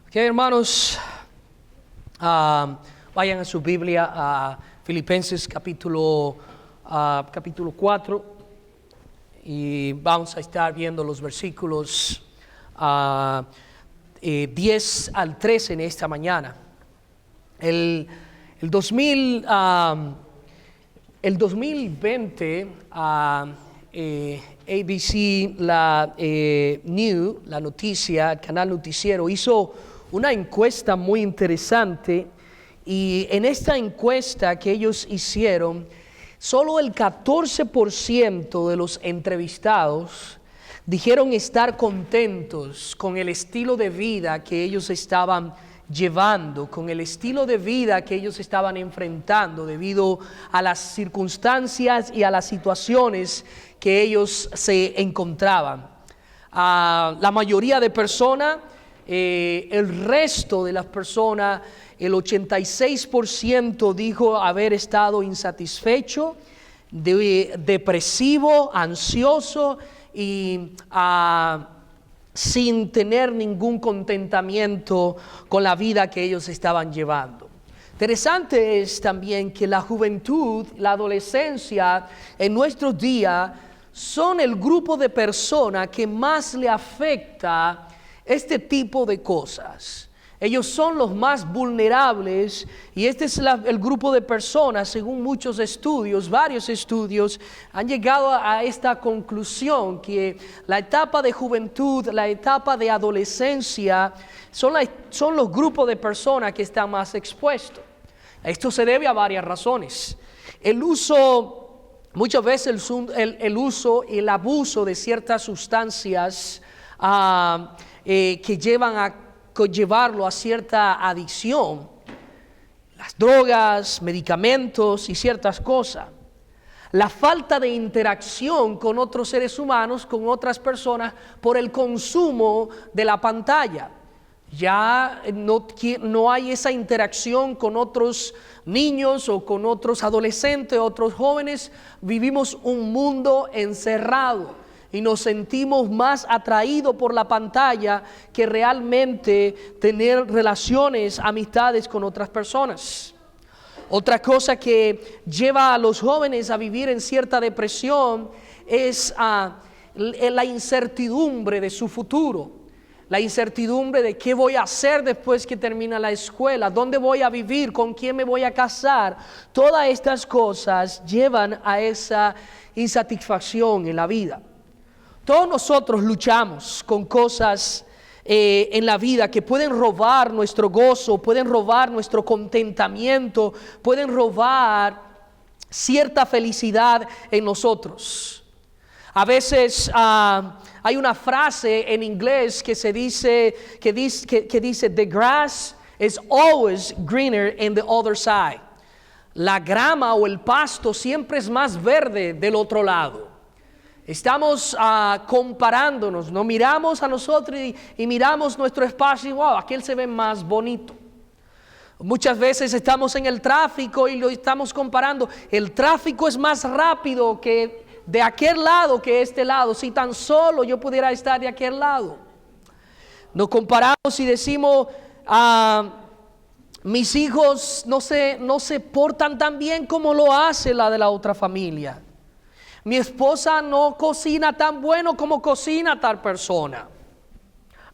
Ok, hermanos, vayan a su Biblia a Filipenses capítulo 4 y vamos a estar viendo los versículos 10 al 13 en esta mañana. El 2020 ABC, la noticia, el canal noticiero, hizo una encuesta muy interesante, y en esta encuesta que ellos hicieron, solo el 14% de los entrevistados dijeron estar contentos con el estilo de vida que ellos estaban llevando, con el estilo de vida que ellos estaban enfrentando debido a las circunstancias y a las situaciones que ellos se encontraban. La mayoría de personas, el resto de las personas, el 86% dijo haber estado insatisfecho, depresivo, ansioso y sin tener ningún contentamiento con la vida que ellos estaban llevando. Interesante es también que la juventud, la adolescencia en nuestros días son el grupo de personas que más le afecta este tipo de cosas. Ellos son los más vulnerables, y este es el grupo de personas, según muchos estudios, varios estudios, han llegado a esta conclusión, que la etapa de juventud, la etapa de adolescencia, son los grupos de personas que están más expuestos. Esto se debe a varias razones. Muchas veces el uso y el abuso de ciertas sustancias que llevan a llevarlo a cierta adicción, las drogas, medicamentos y ciertas cosas. La falta de interacción con otros seres humanos, con otras personas, por el consumo de la pantalla. Ya no hay esa interacción con otros niños o con otros adolescentes, otros jóvenes. Vivimos un mundo encerrado y nos sentimos más atraídos por la pantalla que realmente tener relaciones, amistades con otras personas. Otra cosa que lleva a los jóvenes a vivir en cierta depresión es la incertidumbre de su futuro. La incertidumbre de qué voy a hacer después que termine la escuela, dónde voy a vivir, con quién me voy a casar. Todas estas cosas llevan a esa insatisfacción en la vida. Todos nosotros luchamos con cosas en la vida que pueden robar nuestro gozo, pueden robar nuestro contentamiento, pueden robar cierta felicidad en nosotros. A veces hay una frase en inglés que dice the grass is always greener in the other side. La grama o el pasto siempre es más verde del otro lado. Estamos comparándonos, nos miramos a nosotros y miramos nuestro espacio y wow, aquel se ve más bonito. Muchas veces estamos en el tráfico y lo estamos comparando. El tráfico es más rápido que de aquel lado que este lado. Si tan solo yo pudiera estar de aquel lado. Nos comparamos y decimos, mis hijos no se portan tan bien como lo hace la de la otra familia. Mi esposa no cocina tan bueno como cocina tal persona.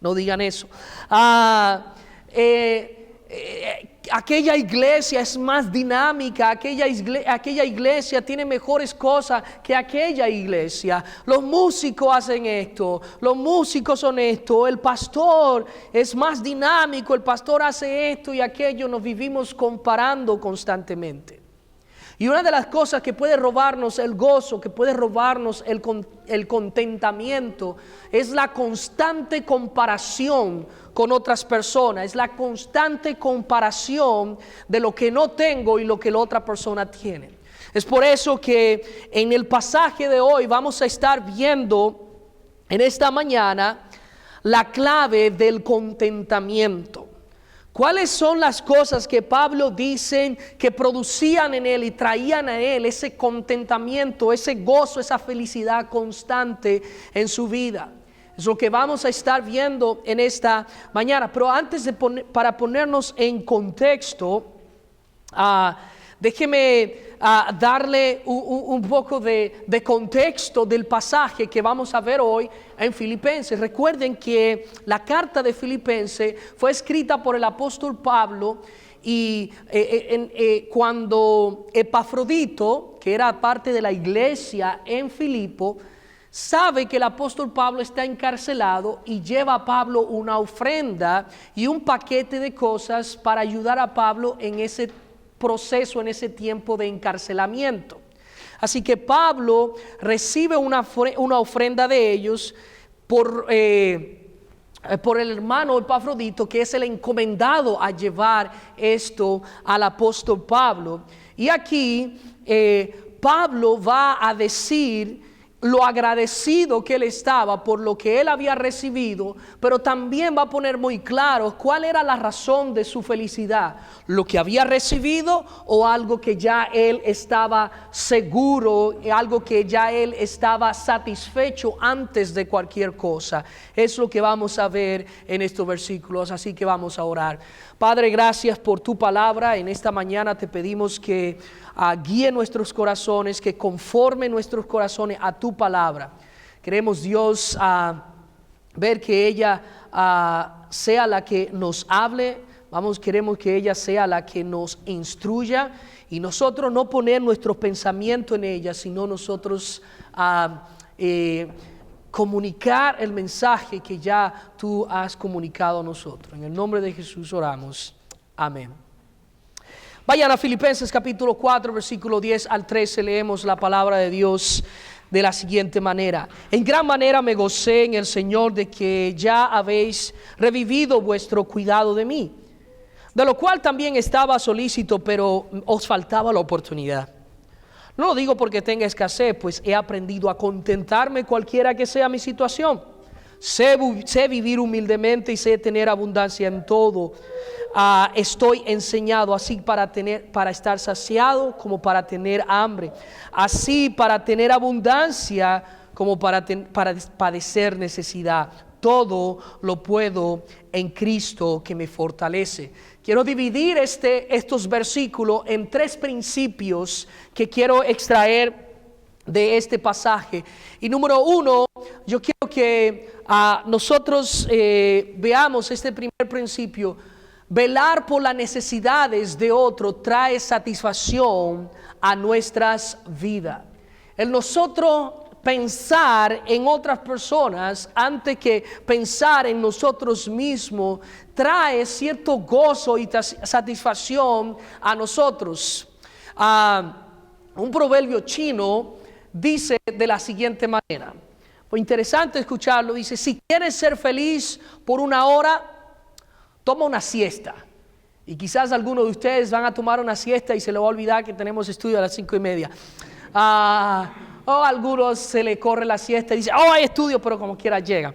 No digan eso. Aquella iglesia es más dinámica, aquella iglesia tiene mejores cosas que aquella iglesia. Los músicos hacen esto, los músicos son esto, el pastor es más dinámico, el pastor hace esto y aquello. Nos vivimos comparando constantemente. Y una de las cosas que puede robarnos el gozo, que puede robarnos el contentamiento, es la constante comparación con otras personas, es la constante comparación de lo que no tengo y lo que la otra persona tiene. Es por eso que en el pasaje de hoy vamos a estar viendo en esta mañana la clave del contentamiento. ¿Cuáles son las cosas que Pablo dice que producían en él y traían a él ese contentamiento, ese gozo, esa felicidad constante en su vida? Es lo que vamos a estar viendo en esta mañana. Pero antes de para ponernos en contexto, déjeme darle un poco de contexto del pasaje que vamos a ver hoy en Filipenses. Recuerden que la carta de Filipenses fue escrita por el apóstol Pablo y cuando Epafrodito, que era parte de la iglesia en Filipo, sabe que el apóstol Pablo está encarcelado y lleva a Pablo una ofrenda y un paquete de cosas para ayudar a Pablo en ese proceso, en ese tiempo de encarcelamiento. Así que Pablo recibe una ofrenda de ellos por el hermano Epafrodito, que es el encomendado a llevar esto al apóstol Pablo. Y aquí Pablo va a decir lo agradecido que él estaba por lo que él había recibido, pero también va a poner muy claro cuál era la razón de su felicidad, lo que había recibido o algo que ya él estaba seguro, algo que ya él estaba satisfecho antes de cualquier cosa. Es lo que vamos a ver en estos versículos, así que vamos a orar. Padre, gracias por tu palabra. En esta mañana te pedimos que guíe nuestros corazones, que conforme nuestros corazones a tu palabra. Queremos, Dios, ver que ella sea la que nos hable. Queremos que ella sea la que nos instruya y nosotros no poner nuestro pensamiento en ella, sino nosotros comunicar el mensaje que ya tú has comunicado a nosotros. En el nombre de Jesús oramos. Amén. Vayan a Filipenses capítulo 4, versículo 10 al 13, leemos la palabra de Dios de la siguiente manera. En gran manera me gocé en el Señor de que ya habéis revivido vuestro cuidado de mí, de lo cual también estaba solícito, pero os faltaba la oportunidad. No lo digo porque tenga escasez, pues he aprendido a contentarme cualquiera que sea mi situación. Sé vivir humildemente y sé tener abundancia en todo. Estoy enseñado así para estar saciado como para tener hambre, así para tener abundancia como para padecer necesidad. Todo lo puedo en Cristo que me fortalece. Quiero dividir estos versículos en tres principios que quiero extraer de este pasaje. Y número uno, yo quiero que nosotros veamos este primer principio. Velar por las necesidades de otro trae satisfacción a nuestras vidas. El nosotros pensar en otras personas antes que pensar en nosotros mismos trae cierto gozo y satisfacción a nosotros. Un proverbio chino dice de la siguiente manera, fue interesante escucharlo, dice: si quieres ser feliz por una hora, toma una siesta. Y quizás algunos de ustedes van a tomar una siesta y se le va a olvidar que tenemos estudio a las 5:30. O a algunos se le corre la siesta y dice: hay estudio, pero como quiera llega.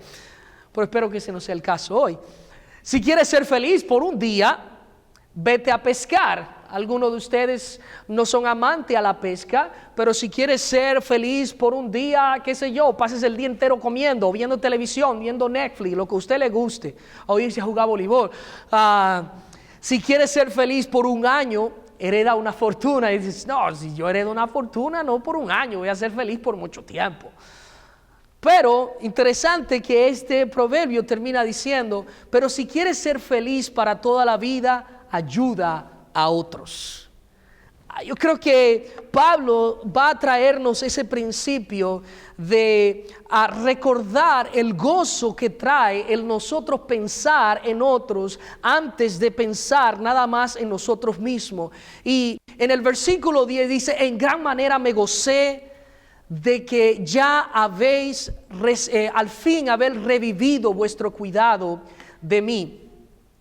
Pero espero que ese no sea el caso hoy. Si quieres ser feliz por un día, vete a pescar. Algunos de ustedes no son amantes a la pesca, pero si quieres ser feliz por un día, qué sé yo, pases el día entero comiendo, viendo televisión, viendo Netflix, lo que a usted le guste, o irse a jugar voleibol. Si quieres ser feliz por un año, hereda una fortuna y dices: no, si yo heredo una fortuna, no por un año, voy a ser feliz por mucho tiempo. Pero interesante que este proverbio termina diciendo: pero si quieres ser feliz para toda la vida, ayuda a otros. Yo creo que Pablo va a traernos ese principio de recordar el gozo que trae el nosotros pensar en otros antes de pensar nada más en nosotros mismos. Y en el versículo 10 dice: en gran manera me gocé de que ya habéis al fin haber revivido vuestro cuidado de mí.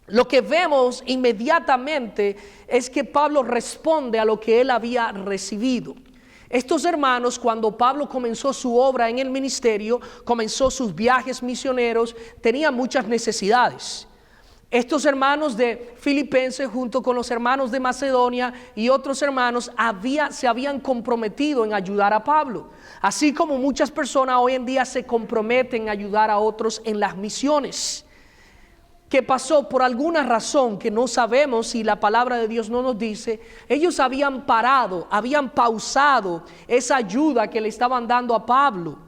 Lo que vemos inmediatamente es que Pablo responde a lo que él había recibido. Estos hermanos, cuando Pablo comenzó su obra en el ministerio, comenzó sus viajes misioneros, tenían muchas necesidades. Estos hermanos de Filipenses junto con los hermanos de Macedonia y otros hermanos se habían comprometido en ayudar a Pablo. Así como muchas personas hoy en día se comprometen a ayudar a otros en las misiones. ¿Qué pasó? Por alguna razón que no sabemos, y la palabra de Dios no nos dice, ellos habían pausado esa ayuda que le estaban dando a Pablo.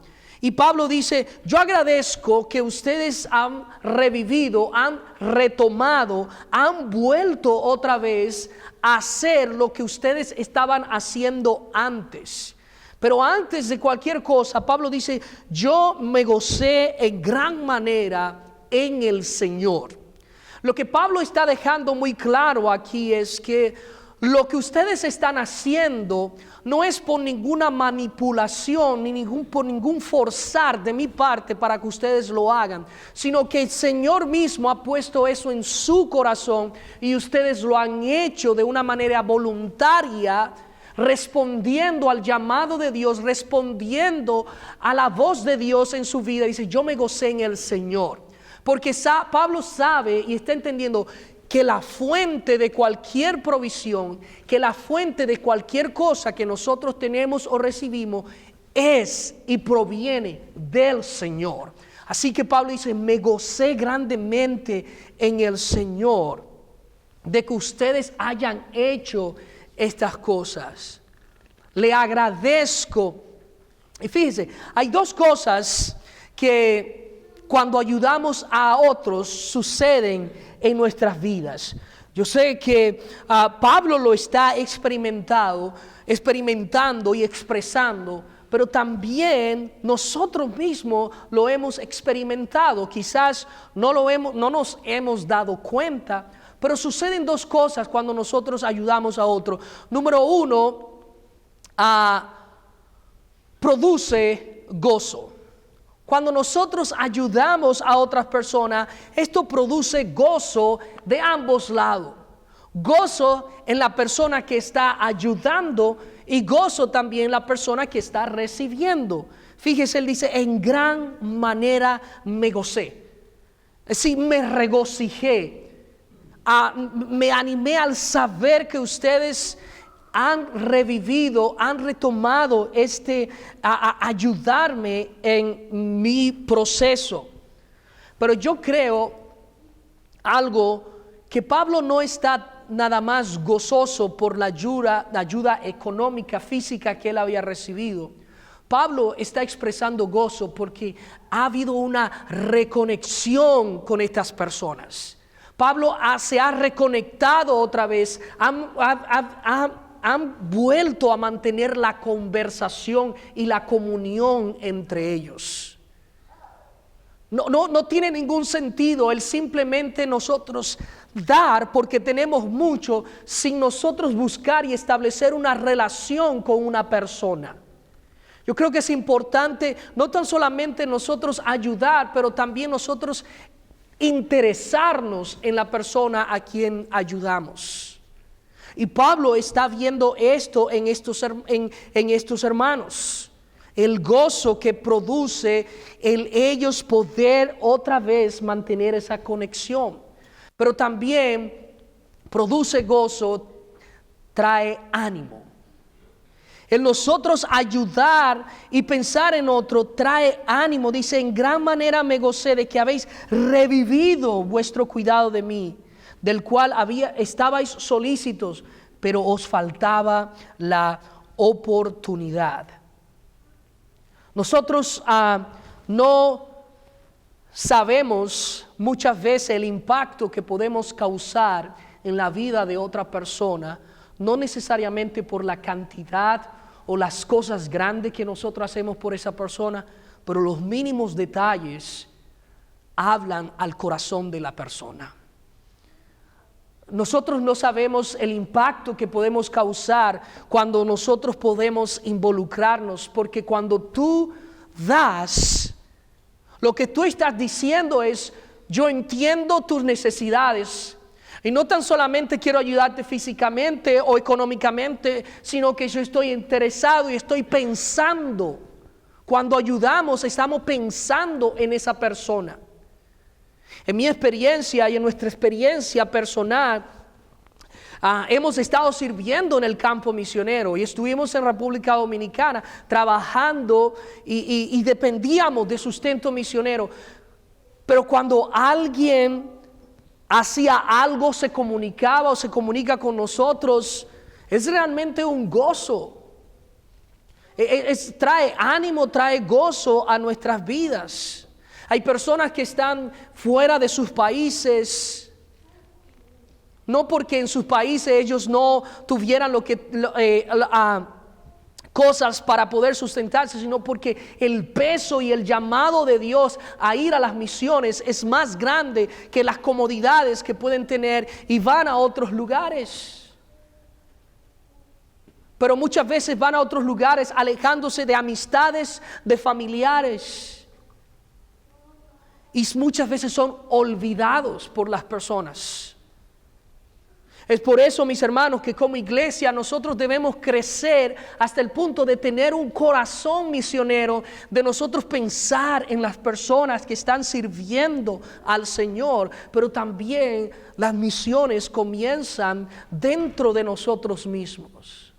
Y Pablo dice, yo agradezco que ustedes han revivido, han retomado, han vuelto otra vez a hacer lo que ustedes estaban haciendo antes. Pero antes de cualquier cosa, Pablo dice, yo me gocé en gran manera en el Señor. Lo que Pablo está dejando muy claro aquí es que lo que ustedes están haciendo no es por ninguna manipulación ni por ningún forzar de mi parte para que ustedes lo hagan, sino que el Señor mismo ha puesto eso en su corazón y ustedes lo han hecho de una manera voluntaria, respondiendo al llamado de Dios, respondiendo a la voz de Dios en su vida. Dice, yo me gocé en el Señor. Porque Pablo sabe y está entendiendo que la fuente de cualquier provisión, que la fuente de cualquier cosa que nosotros tenemos o recibimos es y proviene del Señor. Así que Pablo dice, me gocé grandemente en el Señor de que ustedes hayan hecho estas cosas. Le agradezco. Y fíjense, hay dos cosas que cuando ayudamos a otros suceden en nuestras vidas. Yo sé que Pablo lo está experimentando y expresando, pero también nosotros mismos lo hemos experimentado. Quizás no nos hemos dado cuenta, pero suceden dos cosas cuando nosotros ayudamos a otro. Número uno, produce gozo. Cuando nosotros ayudamos a otras personas, esto produce gozo de ambos lados. Gozo en la persona que está ayudando y gozo también en la persona que está recibiendo. Fíjese, él dice, en gran manera me gocé. Es decir, me regocijé. Me animé al saber que ustedes han revivido, han retomado a ayudarme en mi proceso. Pero yo creo algo, que Pablo no está nada más gozoso por la ayuda económica, física que él había recibido. Pablo está expresando gozo porque ha habido una reconexión con estas personas. Pablo se ha reconectado otra vez, han vuelto a mantener la conversación y la comunión entre ellos. No tiene ningún sentido el simplemente nosotros dar porque tenemos mucho sin nosotros buscar y establecer una relación con una persona. Yo creo que es importante no tan solamente nosotros ayudar, pero también nosotros interesarnos en la persona a quien ayudamos. Y Pablo está viendo esto en estos hermanos. El gozo que produce el ellos poder otra vez mantener esa conexión. Pero también produce gozo, trae ánimo. El nosotros ayudar y pensar en otro trae ánimo. Dice, en gran manera me gocé de que habéis revivido vuestro cuidado de mí, del cual estabais solícitos, pero os faltaba la oportunidad. Nosotros no sabemos muchas veces el impacto que podemos causar en la vida de otra persona, no necesariamente por la cantidad o las cosas grandes que nosotros hacemos por esa persona, pero los mínimos detalles hablan al corazón de la persona. Nosotros no sabemos el impacto que podemos causar cuando nosotros podemos involucrarnos, porque cuando tú das, lo que tú estás diciendo es, yo entiendo tus necesidades, y no tan solamente quiero ayudarte físicamente o económicamente, sino que yo estoy interesado y estoy pensando. Cuando ayudamos, estamos pensando en esa persona. En mi experiencia y en nuestra experiencia personal, hemos estado sirviendo en el campo misionero y estuvimos en República Dominicana trabajando y dependíamos de sustento misionero. Pero cuando alguien hacía algo, se comunicaba o se comunica con nosotros, es realmente un gozo. Trae ánimo, trae gozo a nuestras vidas. Hay personas que están fuera de sus países, no porque en sus países ellos no tuvieran cosas para poder sustentarse, sino porque el peso y el llamado de Dios a ir a las misiones es más grande que las comodidades que pueden tener y van a otros lugares. Pero muchas veces van a otros lugares alejándose de amistades, de familiares. Y muchas veces son olvidados por las personas. Es por eso, mis hermanos, que como iglesia nosotros debemos crecer hasta el punto de tener un corazón misionero, de nosotros pensar en las personas que están sirviendo al Señor, pero también las misiones comienzan dentro de nosotros mismos.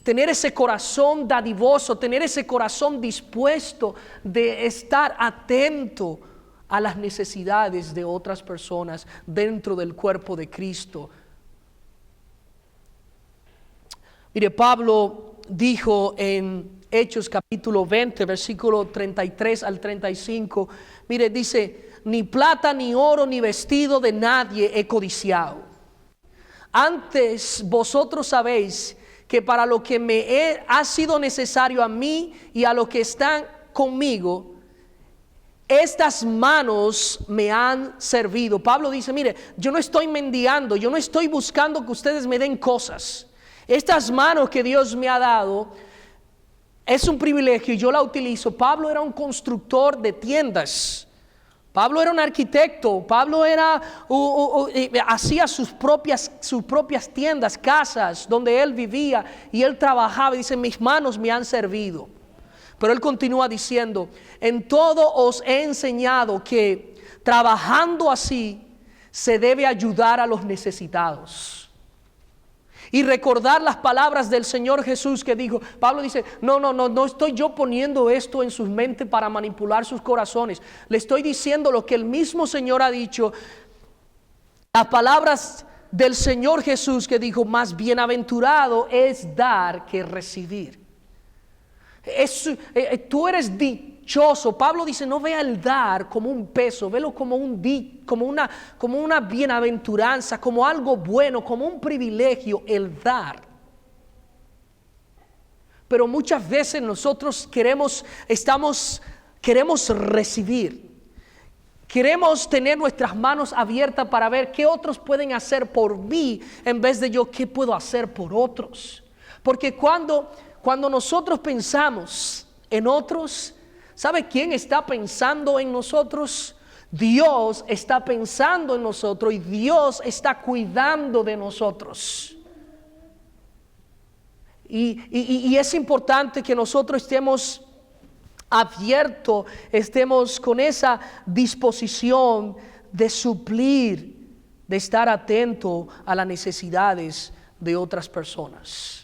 Tener ese corazón dadivoso, tener ese corazón dispuesto de estar atento a las necesidades de otras personas dentro del cuerpo de Cristo. Mire, Pablo dijo en Hechos capítulo 20, versículo 33 al 35, mire, dice, ni plata, ni oro, ni vestido de nadie he codiciado. Antes vosotros sabéis que para lo que ha sido necesario a mí y a los que están conmigo, estas manos me han servido. Pablo dice, mire, yo no estoy mendigando, yo no estoy buscando que ustedes me den cosas. Estas manos que Dios me ha dado es un privilegio y yo la utilizo. Pablo era un constructor de tiendas. Pablo era un arquitecto. Pablo hacía sus propias tiendas, casas donde él vivía y él trabajaba. Y dice, mis manos me han servido. Pero él continúa diciendo, en todo os he enseñado que trabajando así se debe ayudar a los necesitados. Y recordar las palabras del Señor Jesús que dijo, Pablo dice, no estoy yo poniendo esto en sus mentes para manipular sus corazones. Le estoy diciendo lo que el mismo Señor ha dicho. Las palabras del Señor Jesús que dijo, más bienaventurado es dar que recibir. Tú eres dichoso. Pablo dice, no vea el dar como un peso, velo como una bienaventuranza, como algo bueno, como un privilegio el dar. Pero muchas veces nosotros queremos recibir. Queremos tener nuestras manos abiertas para ver qué otros pueden hacer por mí en vez de yo qué puedo hacer por otros. Porque cuando nosotros pensamos en otros, ¿sabe quién está pensando en nosotros? Dios está pensando en nosotros y Dios está cuidando de nosotros. Y es importante que nosotros estemos abiertos, estemos con esa disposición de suplir, de estar atento a las necesidades de otras personas.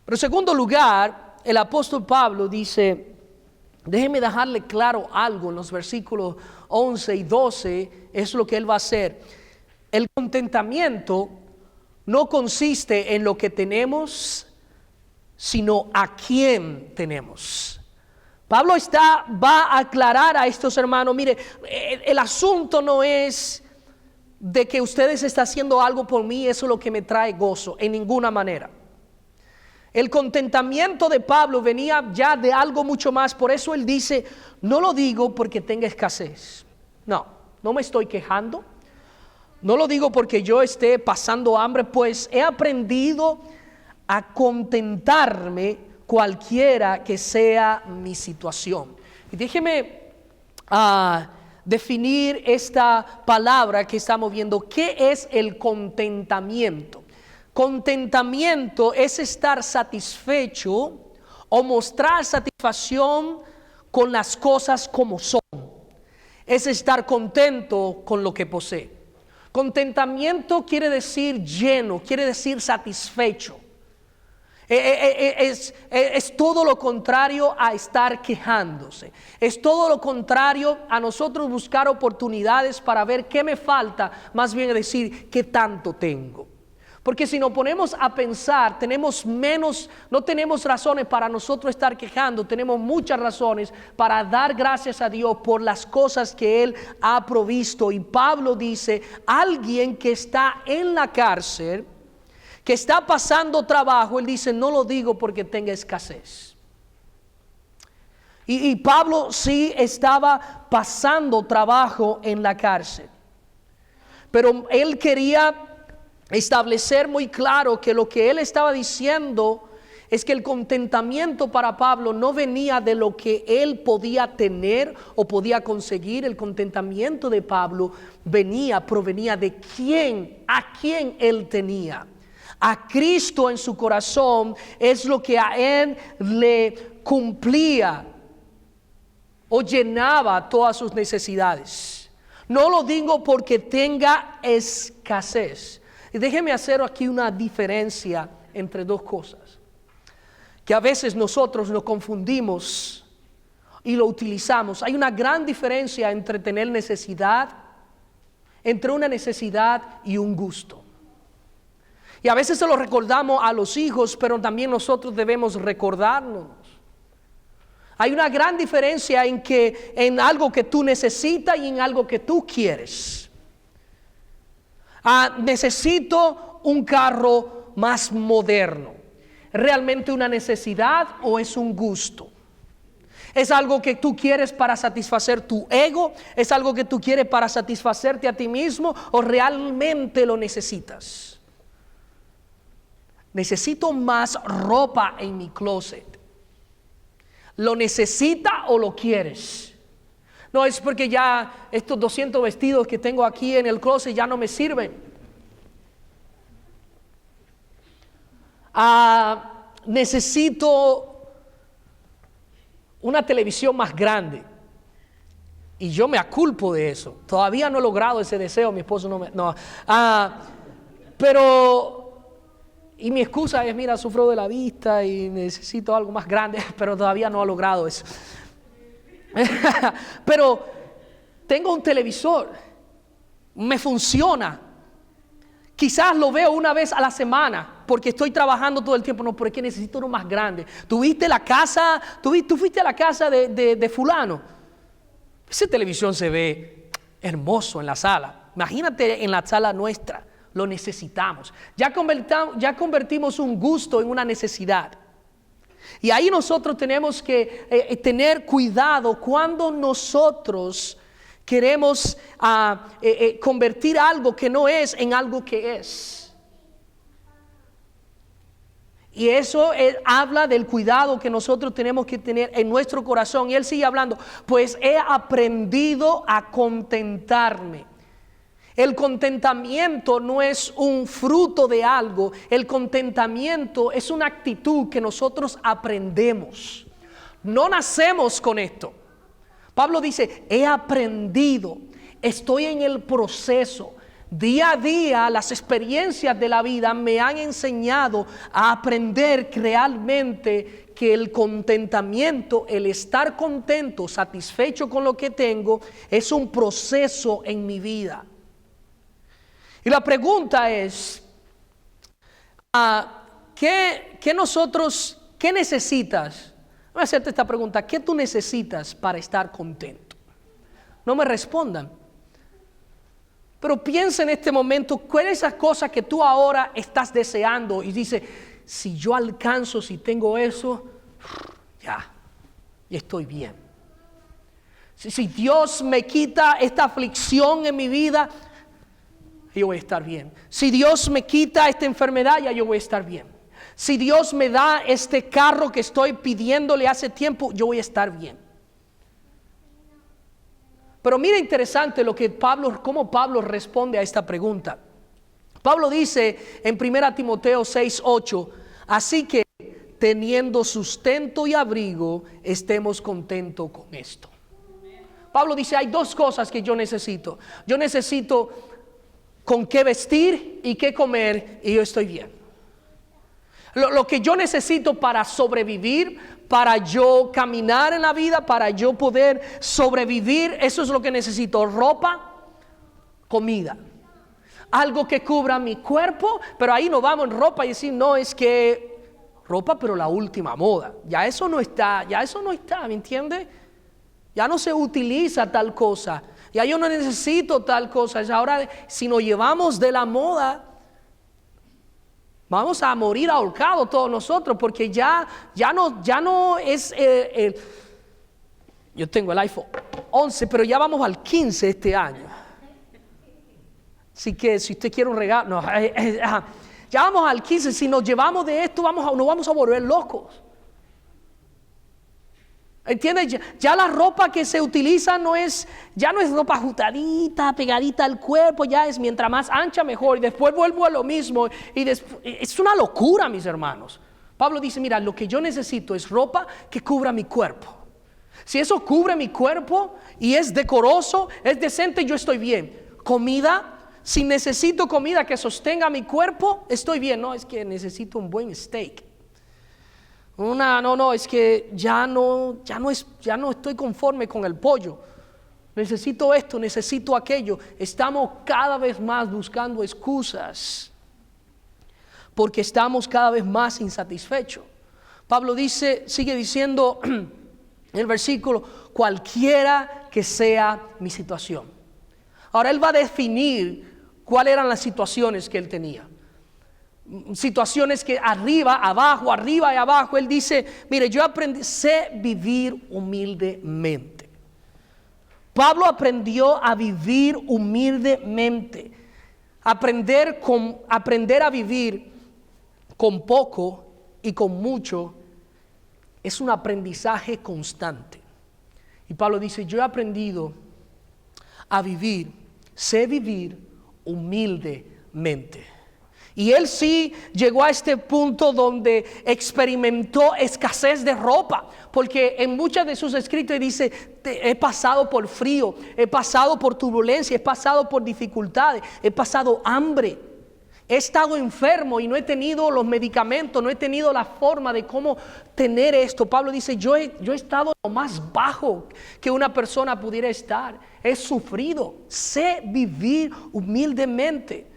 Pero en segundo lugar, el apóstol Pablo dice, déjeme dejarle claro algo en los versículos 11 y 12, es lo que él va a hacer. El contentamiento no consiste en lo que tenemos, sino a quién tenemos. Pablo va a aclarar a estos hermanos, mire, el asunto no es de que ustedes están haciendo algo por mí, eso es lo que me trae gozo, en ninguna manera. El contentamiento de Pablo venía ya de algo mucho más. Por eso él dice, no lo digo porque tenga escasez. No me estoy quejando. No lo digo porque yo esté pasando hambre, pues he aprendido a contentarme cualquiera que sea mi situación. Y déjeme definir esta palabra que estamos viendo. ¿Qué es el contentamiento? Contentamiento es estar satisfecho o mostrar satisfacción con las cosas como son. es estar contento con lo que posee. Contentamiento quiere decir lleno, quiere decir satisfecho. Es todo lo contrario a estar quejándose. Es todo lo contrario a nosotros buscar oportunidades para ver qué me falta, más bien decir qué tanto tengo. Porque si nos ponemos a pensar, no tenemos razones para nosotros estar quejando, tenemos muchas razones para dar gracias a Dios por las cosas que Él ha provisto. Y Pablo dice, alguien que está en la cárcel, que está pasando trabajo, él dice, no lo digo porque tenga escasez. Y Pablo sí estaba pasando trabajo en la cárcel, pero él quería establecer muy claro que lo que él estaba diciendo es que el contentamiento para Pablo no venía de lo que él podía tener o podía conseguir. El contentamiento de Pablo provenía de a quién él tenía. A Cristo en su corazón es lo que a él le cumplía o llenaba todas sus necesidades. No lo digo porque tenga escasez. Y déjeme hacer aquí una diferencia entre dos cosas, que a veces nosotros nos confundimos y lo utilizamos. Hay una gran diferencia entre tener necesidad, entre una necesidad y un gusto. Y a veces se lo recordamos a los hijos, pero también nosotros debemos recordarnos. Hay una gran diferencia en algo que tú necesitas y en algo que tú quieres. Necesito un carro más moderno. ¿Realmente una necesidad o es un gusto? ¿Es algo que tú quieres para satisfacer tu ego? ¿Es algo que tú quieres para satisfacerte a ti mismo? ¿O realmente lo necesitas? Necesito más ropa en mi closet. ¿Lo necesitas o lo quieres? No es porque ya estos 200 vestidos que tengo aquí en el closet ya no me sirven. Necesito una televisión más grande. Y yo me aculpo de eso. Todavía no he logrado ese deseo. Mi esposo y mi excusa es, mira, sufro de la vista y necesito algo más grande, pero todavía no he logrado eso. Pero tengo un televisor, me funciona. Quizás lo veo una vez a la semana porque estoy trabajando todo el tiempo. No, pero es que necesito uno más grande. ¿Tú fuiste a la casa de fulano? Esa televisión se ve hermoso en la sala. Imagínate en la sala nuestra. Lo necesitamos. Ya convertimos un gusto en una necesidad. Y ahí nosotros tenemos que tener cuidado cuando nosotros queremos convertir algo que no es en algo que es. Y eso habla del cuidado que nosotros tenemos que tener en nuestro corazón. Y él sigue hablando, pues he aprendido a contentarme. El contentamiento no es un fruto de algo. El contentamiento es una actitud que nosotros aprendemos. No nacemos con esto. Pablo dice, he aprendido, estoy en el proceso. Día a día las experiencias de la vida me han enseñado a aprender realmente que el contentamiento, el estar contento, satisfecho con lo que tengo, es un proceso en mi vida. Y la pregunta es, ¿qué necesitas? Voy a hacerte esta pregunta, ¿qué tú necesitas para estar contento? No me respondan. Pero piensa en este momento, ¿cuál es esa cosa que tú ahora estás deseando? Y dice, si yo alcanzo, si tengo eso, ya estoy bien. Si Dios me quita esta aflicción en mi vida, yo voy a estar bien. Si Dios me quita esta enfermedad, ya yo voy a estar bien. Si Dios me da este carro que estoy pidiéndole hace tiempo, yo voy a estar bien. Pero mira interesante cómo Pablo responde a esta pregunta. Pablo dice en 1 Timoteo 6:8, así que teniendo sustento y abrigo, estemos contentos con esto. Pablo dice, hay dos cosas que yo necesito. Yo necesito con qué vestir y qué comer y yo estoy bien. Lo que yo necesito para sobrevivir, para yo caminar en la vida, para yo poder sobrevivir, eso es lo que necesito: ropa, comida, algo que cubra mi cuerpo. Pero ahí no vamos en ropa y decir, no, es que ropa pero la última moda, ya eso no está, ¿me entiende? Ya no se utiliza tal cosa, ya yo no necesito tal cosa. Ahora si nos llevamos de la moda, vamos a morir ahorcados todos nosotros, porque ya no es yo tengo el iPhone 11, pero ya vamos al 15 este año. Así que si usted quiere un regalo, ya vamos al 15. Si nos llevamos de esto, nos vamos a volver locos. ¿Entiendes? Ya la ropa que se utiliza ya no es ropa ajustadita, pegadita al cuerpo, ya es mientras más ancha mejor, y después vuelvo a lo mismo, es una locura, mis hermanos. Pablo dice, mira, lo que yo necesito es ropa que cubra mi cuerpo. Si eso cubre mi cuerpo y es decoroso, es decente, yo estoy bien. Comida, si necesito comida que sostenga mi cuerpo, estoy bien. No, es que necesito un buen steak. Es que ya no estoy conforme con el pollo. Necesito esto, necesito aquello. Estamos cada vez más buscando excusas, porque estamos cada vez más insatisfechos. Pablo sigue diciendo en el versículo, cualquiera que sea mi situación. Ahora él va a definir cuáles eran las situaciones que él tenía. Situaciones que arriba y abajo. Él dice, mire, yo sé vivir humildemente. Pablo aprendió a vivir humildemente. Aprender a vivir con poco y con mucho es un aprendizaje constante. Y Pablo dice, yo he aprendido a sé vivir humildemente. Y él sí llegó a este punto donde experimentó escasez de ropa, porque en muchas de sus escritos dice, he pasado por frío, he pasado por turbulencia, he pasado por dificultades, he pasado hambre, he estado enfermo y no he tenido los medicamentos, no he tenido la forma de cómo tener esto. Pablo dice, yo he estado lo más bajo que una persona pudiera estar, he sufrido, sé vivir humildemente.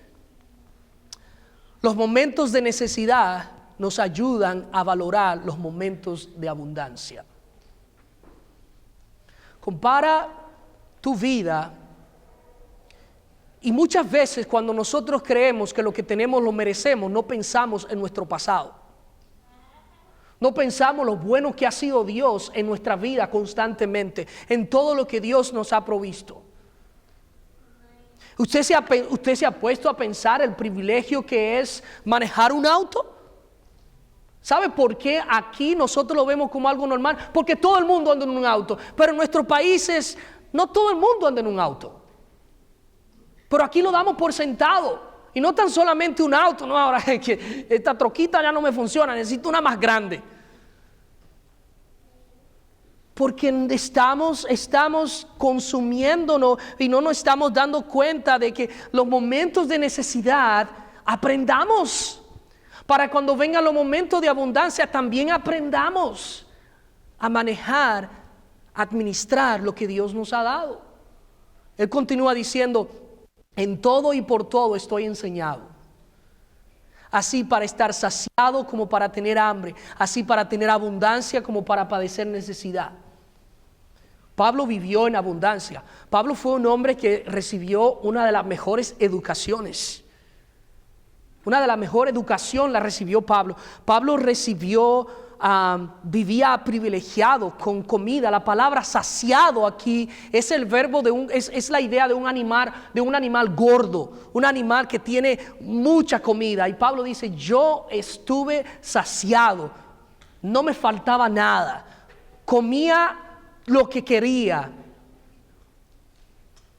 Los momentos de necesidad nos ayudan a valorar los momentos de abundancia. Compara tu vida, y muchas veces cuando nosotros creemos que lo que tenemos lo merecemos, no pensamos en nuestro pasado. No pensamos lo bueno que ha sido Dios en nuestra vida constantemente, en todo lo que Dios nos ha provisto. ¿Usted se ha puesto a pensar el privilegio que es manejar un auto? ¿Sabe por qué aquí nosotros lo vemos como algo normal? Porque todo el mundo anda en un auto, pero en nuestros países no todo el mundo anda en un auto. Pero aquí lo damos por sentado. Y no tan solamente un auto, no, ahora es que esta troquita ya no me funciona, necesito una más grande. Porque estamos consumiéndonos y no nos estamos dando cuenta de que los momentos de necesidad aprendamos. Para cuando vengan los momentos de abundancia también aprendamos a manejar, a administrar lo que Dios nos ha dado. Él continúa diciendo, en todo y por todo estoy enseñado. Así para estar saciado como para tener hambre, así para tener abundancia como para padecer necesidad. Pablo vivió en abundancia. Pablo fue un hombre que recibió una de las mejores educaciones. Una de las mejores educaciones la recibió Pablo. Pablo vivía privilegiado con comida. La palabra saciado aquí es el verbo es la idea de un animal gordo, un animal que tiene mucha comida. Y Pablo dice, yo estuve saciado, no me faltaba nada, comía lo que quería.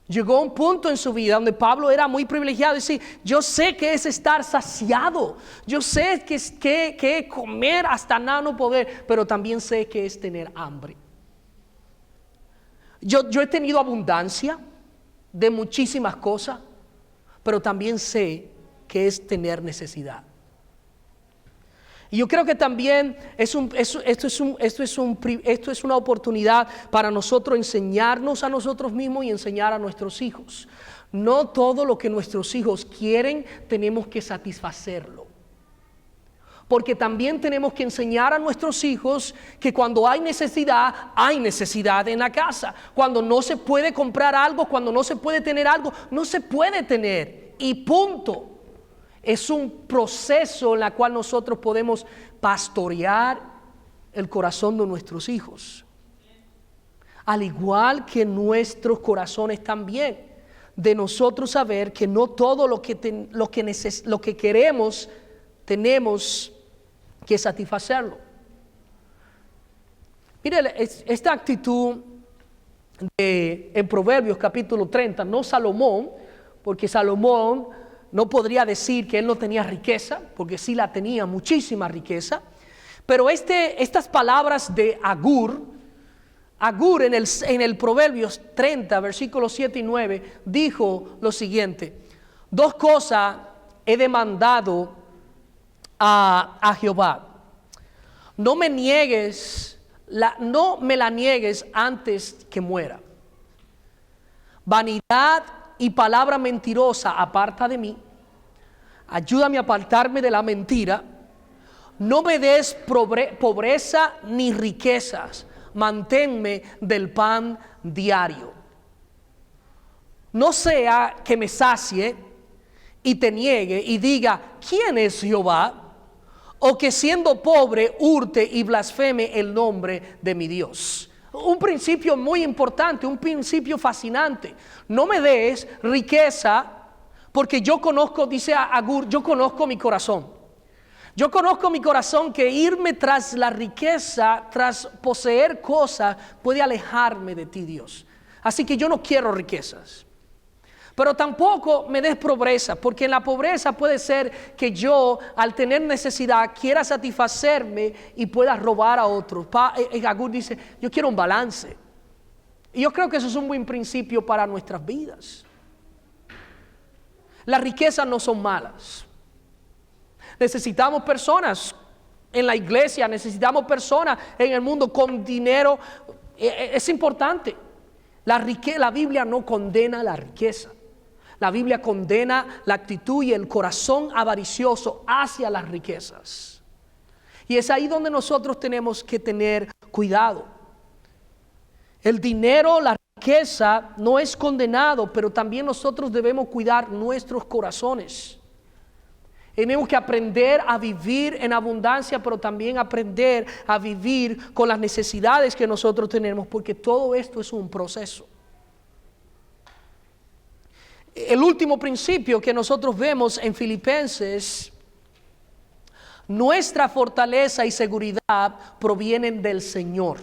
Llegó un punto en su vida donde Pablo era muy privilegiado y decía, yo sé que es estar saciado, yo sé que es comer hasta nada no poder, pero también sé que es tener hambre. Yo he tenido abundancia de muchísimas cosas, pero también sé que es tener necesidad. Y yo creo que también esto es una oportunidad para nosotros enseñarnos a nosotros mismos y enseñar a nuestros hijos. No todo lo que nuestros hijos quieren tenemos que satisfacerlo. Porque también tenemos que enseñar a nuestros hijos que cuando hay necesidad en la casa. Cuando no se puede comprar algo, cuando no se puede tener algo, no se puede tener. Y punto. Es un proceso en el cual nosotros podemos pastorear el corazón de nuestros hijos. Al igual que nuestros corazones también. De nosotros saber que no todo lo que queremos tenemos que satisfacerlo. Mire, esta actitud en Proverbios capítulo 30, no Salomón, porque Salomón no podría decir que él no tenía riqueza, porque sí la tenía, muchísima riqueza. Pero estas palabras de Agur en el Proverbios 30, versículos 7 y 9, dijo lo siguiente: 2 cosas he demandado a Jehová. No me la niegues antes que muera. Vanidad y palabra mentirosa aparta de mí. Ayúdame a apartarme de la mentira. No me des pobreza ni riquezas. Manténme del pan diario. No sea que me sacie y te niegue y diga: ¿quién es Jehová? O que siendo pobre hurte y blasfeme el nombre de mi Dios. Un principio muy importante, un principio fascinante. No me des riqueza, porque yo conozco, dice Agur, yo conozco mi corazón. Yo conozco mi corazón, que irme tras la riqueza, tras poseer cosas, puede alejarme de ti, Dios. Así que yo no quiero riquezas. Pero tampoco me des pobreza, porque en la pobreza puede ser que yo, al tener necesidad, quiera satisfacerme y pueda robar a otros. Agur dice: yo quiero un balance. Y yo creo que eso es un buen principio para nuestras vidas. Las riquezas no son malas. Necesitamos personas en la iglesia, necesitamos personas en el mundo con dinero. Es importante. La Biblia no condena la riqueza. La Biblia condena la actitud y el corazón avaricioso hacia las riquezas. Y es ahí donde nosotros tenemos que tener cuidado. El dinero, la riqueza no es condenado, pero también nosotros debemos cuidar nuestros corazones. Tenemos que aprender a vivir en abundancia, pero también aprender a vivir con las necesidades que nosotros tenemos, porque todo esto es un proceso. El último principio que nosotros vemos en Filipenses: nuestra fortaleza y seguridad provienen del Señor,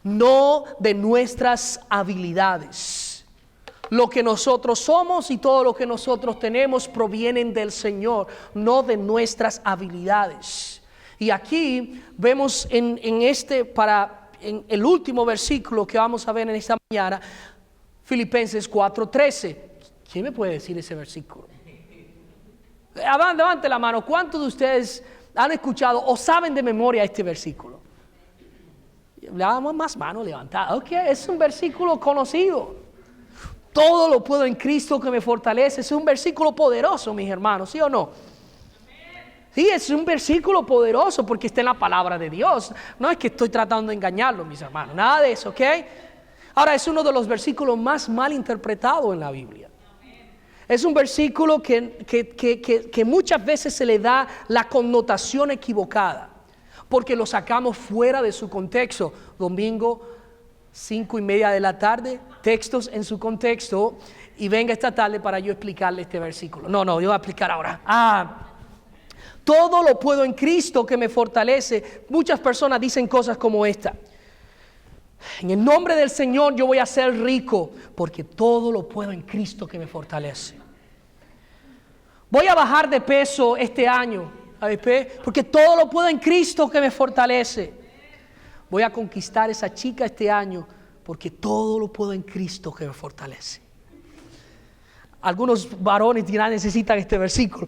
no de nuestras habilidades. Lo que nosotros somos y todo lo que nosotros tenemos provienen del Señor, no de nuestras habilidades. Y aquí vemos en el último versículo que vamos a ver en esta mañana, Filipenses 4:13. ¿Quién me puede decir ese versículo? Levante la mano. ¿Cuántos de ustedes han escuchado o saben de memoria este versículo? Más mano levantada. Ok, es un versículo conocido. Todo lo puedo en Cristo que me fortalece. Es un versículo poderoso, mis hermanos, ¿sí o no? Sí, es un versículo poderoso porque está en la palabra de Dios. No es que estoy tratando de engañarlos, mis hermanos. Nada de eso, ¿ok? Ahora, es uno de los versículos más mal interpretados en la Biblia. Es un versículo que muchas veces se le da la connotación equivocada, porque lo sacamos fuera de su contexto. Domingo, 5:30 de la tarde, textos en su contexto, y venga esta tarde para yo explicarle este versículo. No, yo voy a explicar ahora. Todo lo puedo en Cristo que me fortalece. Muchas personas dicen cosas como esta: en el nombre del Señor yo voy a ser rico, porque todo lo puedo en Cristo que me fortalece. Voy a bajar de peso este año, porque todo lo puedo en Cristo que me fortalece. Voy a conquistar esa chica este año, porque todo lo puedo en Cristo que me fortalece. Algunos varones dirán, necesitan este versículo.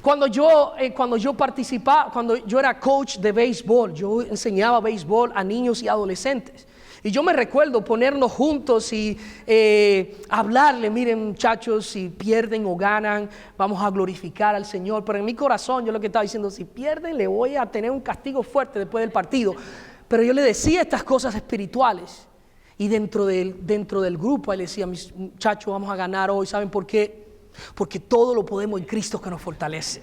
Cuando yo participaba, cuando yo era coach de béisbol, yo enseñaba béisbol a niños y adolescentes. Y yo me recuerdo ponernos juntos y hablarle, miren muchachos, si pierden o ganan, vamos a glorificar al Señor. Pero en mi corazón yo lo que estaba diciendo, si pierden le voy a tener un castigo fuerte después del partido. Pero yo le decía estas cosas espirituales. Y dentro del grupo él decía, mis muchachos, vamos a ganar hoy. ¿Saben por qué? Porque todo lo podemos en Cristo que nos fortalece.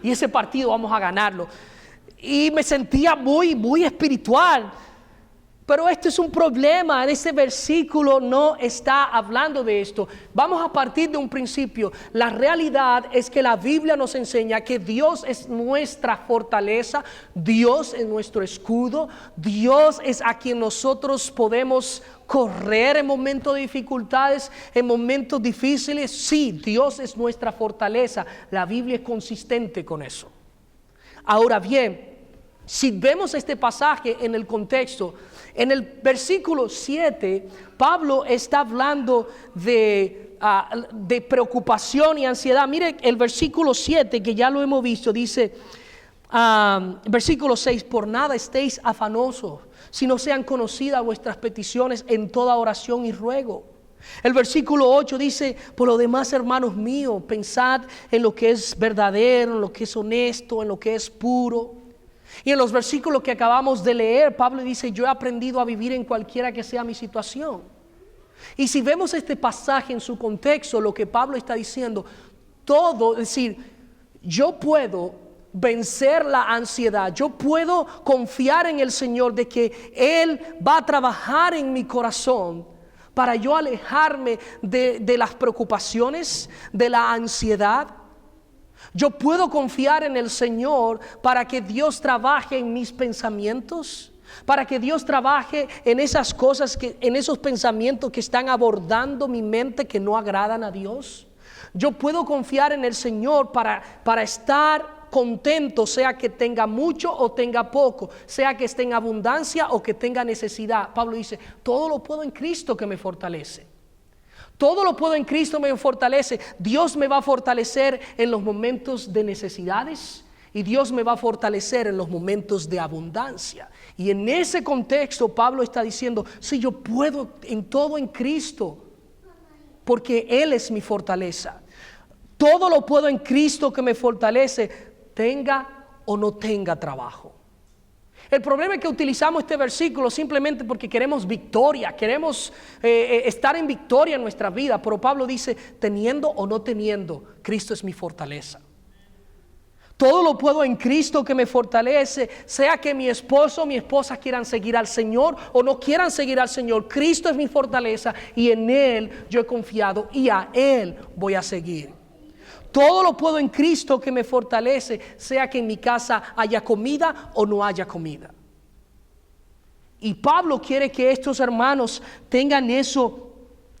Y ese partido vamos a ganarlo. Y me sentía muy espiritual. Pero este es un problema. En ese versículo no está hablando de esto. Vamos a partir de un principio. La realidad es que la Biblia nos enseña que Dios es nuestra fortaleza. Dios es nuestro escudo. Dios es a quien nosotros podemos correr en momentos de dificultades, en momentos difíciles. Sí, Dios es nuestra fortaleza. La Biblia es consistente con eso. Ahora bien, si vemos este pasaje en el contexto, en el versículo 7, Pablo está hablando de preocupación y ansiedad. Mire el versículo 7, que ya lo hemos visto, dice, versículo 6, por nada estéis afanosos, sino sean conocidas vuestras peticiones en toda oración y ruego. El versículo 8 dice, por lo demás, hermanos míos, pensad en lo que es verdadero, en lo que es honesto, en lo que es puro. Y en los versículos que acabamos de leer, Pablo dice, yo he aprendido a vivir en cualquiera que sea mi situación. Y si vemos este pasaje en su contexto, lo que Pablo está diciendo, todo, es decir, yo puedo vencer la ansiedad, yo puedo confiar en el Señor de que Él va a trabajar en mi corazón para yo alejarme de las preocupaciones, de la ansiedad. Yo puedo confiar en el Señor para que Dios trabaje en mis pensamientos, para que Dios trabaje en esas cosas, en esos pensamientos que están abordando mi mente que no agradan a Dios. Yo puedo confiar en el Señor para estar contento, sea que tenga mucho o tenga poco, sea que esté en abundancia o que tenga necesidad. Pablo dice, todo lo puedo en Cristo que me fortalece. Todo lo puedo en Cristo me fortalece. Dios me va a fortalecer en los momentos de necesidades y Dios me va a fortalecer en los momentos de abundancia. Y en ese contexto Pablo está diciendo, sí, yo puedo en todo en Cristo porque Él es mi fortaleza. Todo lo puedo en Cristo que me fortalece, tenga o no tenga trabajo. El problema es que utilizamos este versículo simplemente porque queremos victoria, queremos estar en victoria en nuestra vida. Pero Pablo dice, teniendo o no teniendo, Cristo es mi fortaleza. Todo lo puedo en Cristo que me fortalece, sea que mi esposo o mi esposa quieran seguir al Señor o no quieran seguir al Señor. Cristo es mi fortaleza y en Él yo he confiado y a Él voy a seguir. Todo lo puedo en Cristo que me fortalece, sea que en mi casa haya comida o no haya comida. Y Pablo quiere que estos hermanos tengan eso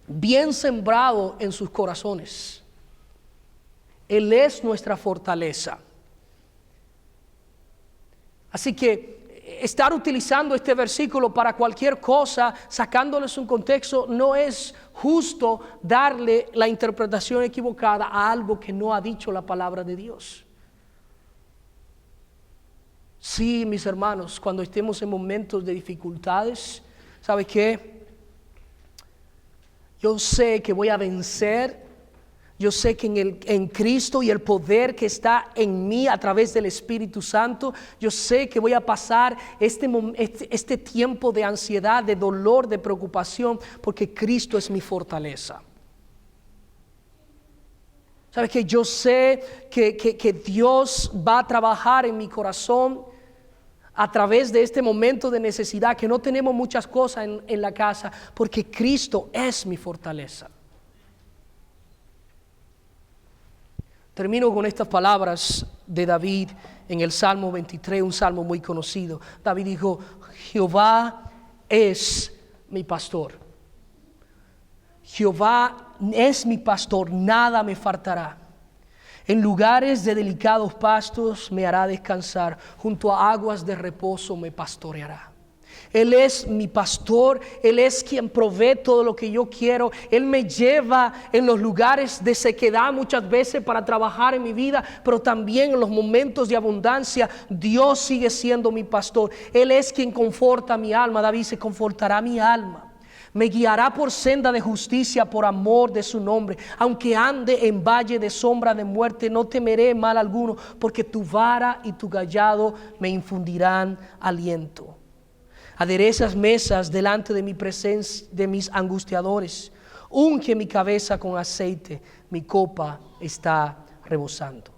bien sembrado en sus corazones. Él es nuestra fortaleza. Así que estar utilizando este versículo para cualquier cosa, sacándoles un contexto, no es justo darle la interpretación equivocada a algo que no ha dicho la palabra de Dios. Sí, mis hermanos, cuando estemos en momentos de dificultades, ¿sabe qué? Yo sé que voy a vencer. Yo sé que en Cristo y el poder que está en mí a través del Espíritu Santo, yo sé que voy a pasar este tiempo de ansiedad, de dolor, de preocupación, porque Cristo es mi fortaleza. ¿Sabes qué? Yo sé que Dios va a trabajar en mi corazón a través de este momento de necesidad, que no tenemos muchas cosas en la casa, porque Cristo es mi fortaleza. Termino con estas palabras de David en el Salmo 23, un salmo muy conocido. David dijo, Jehová es mi pastor. Jehová es mi pastor, nada me faltará. En lugares de delicados pastos me hará descansar, junto a aguas de reposo me pastoreará. Él es mi pastor, Él es quien provee todo lo que yo quiero. Él me lleva en los lugares de sequedad muchas veces para trabajar en mi vida, pero también en los momentos de abundancia. Dios sigue siendo mi pastor. Él es quien conforta mi alma. David dice, confortará mi alma. Me guiará por senda de justicia por amor de su nombre. Aunque ande en valle de sombra de muerte, no temeré mal alguno, porque tu vara y tu cayado me infundirán aliento. Aderezas mesas delante de mi presencia, de mis angustiadores. Unge mi cabeza con aceite, mi copa está rebosando.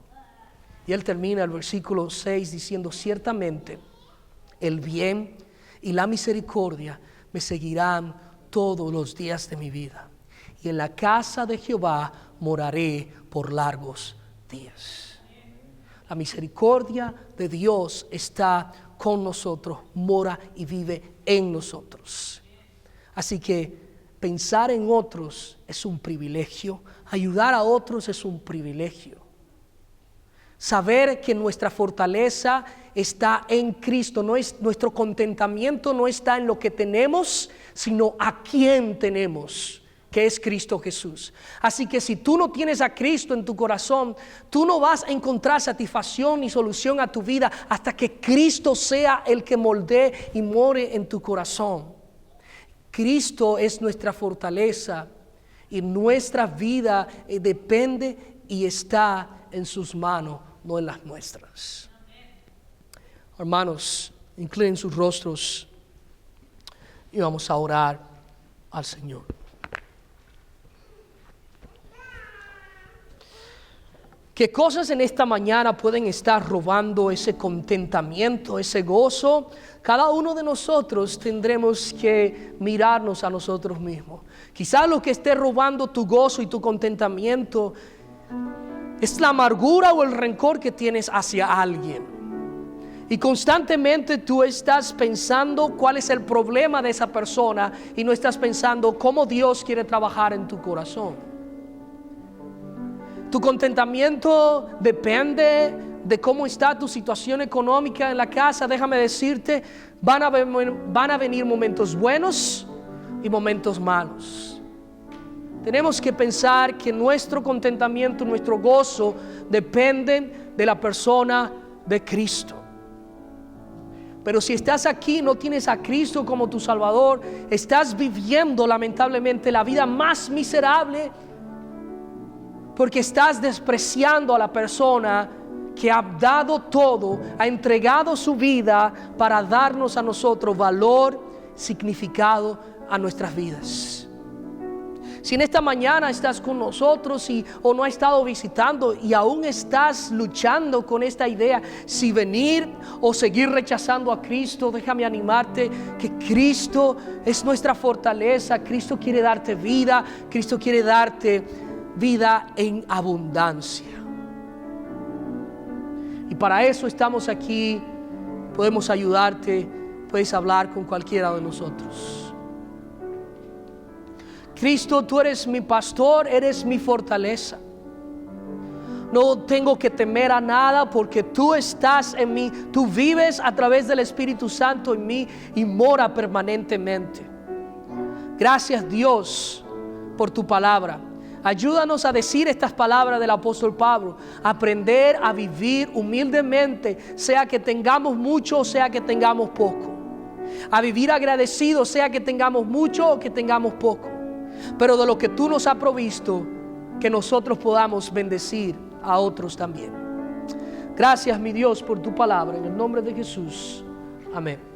Y él termina el versículo 6 diciendo, ciertamente el bien y la misericordia me seguirán todos los días de mi vida, y en la casa de Jehová moraré por largos días. La misericordia de Dios está con nosotros, mora y vive en nosotros. Así que pensar en otros es un privilegio, ayudar a otros es un privilegio. Saber que nuestra fortaleza está en Cristo, nuestro contentamiento no está en lo que tenemos, sino a quién tenemos, que es Cristo Jesús. Así que si tú no tienes a Cristo en tu corazón, tú no vas a encontrar satisfacción ni solución a tu vida hasta que Cristo sea el que moldee y more en tu corazón. Cristo es nuestra fortaleza y nuestra vida depende y está en sus manos, no en las nuestras. Hermanos, inclinen sus rostros y vamos a orar al Señor. ¿Qué cosas en esta mañana pueden estar robando ese contentamiento, ese gozo? Cada uno de nosotros tendremos que mirarnos a nosotros mismos. Quizás lo que esté robando tu gozo y tu contentamiento es la amargura o el rencor que tienes hacia alguien. Y constantemente tú estás pensando cuál es el problema de esa persona y no estás pensando cómo Dios quiere trabajar en tu corazón. Tu contentamiento depende de cómo está tu situación económica en la casa. Déjame decirte, van a venir momentos buenos y momentos malos. Tenemos que pensar que nuestro contentamiento, nuestro gozo dependen de la persona de Cristo. Pero si estás aquí y no tienes a Cristo como tu Salvador, estás viviendo lamentablemente la vida más miserable, porque estás despreciando a la persona que ha dado todo, ha entregado su vida para darnos a nosotros valor, significado a nuestras vidas. Si en esta mañana estás con nosotros o no has estado visitando y aún estás luchando con esta idea, si venir o seguir rechazando a Cristo, déjame animarte que Cristo es nuestra fortaleza. Cristo quiere darte vida, Cristo quiere darte vida en abundancia. Y para eso estamos aquí. Podemos ayudarte, puedes hablar con cualquiera de nosotros. Cristo, tú eres mi pastor, eres mi fortaleza. No tengo que temer a nada porque tú estás en mí. Tú vives a través del Espíritu Santo en mí y mora permanentemente. Gracias, Dios, por tu palabra. Ayúdanos a decir estas palabras del apóstol Pablo, aprender a vivir humildemente, sea que tengamos mucho o sea que tengamos poco, a vivir agradecidos, sea que tengamos mucho o que tengamos poco, pero de lo que tú nos has provisto, que nosotros podamos bendecir a otros también. Gracias, mi Dios, por tu palabra, en el nombre de Jesús, amén.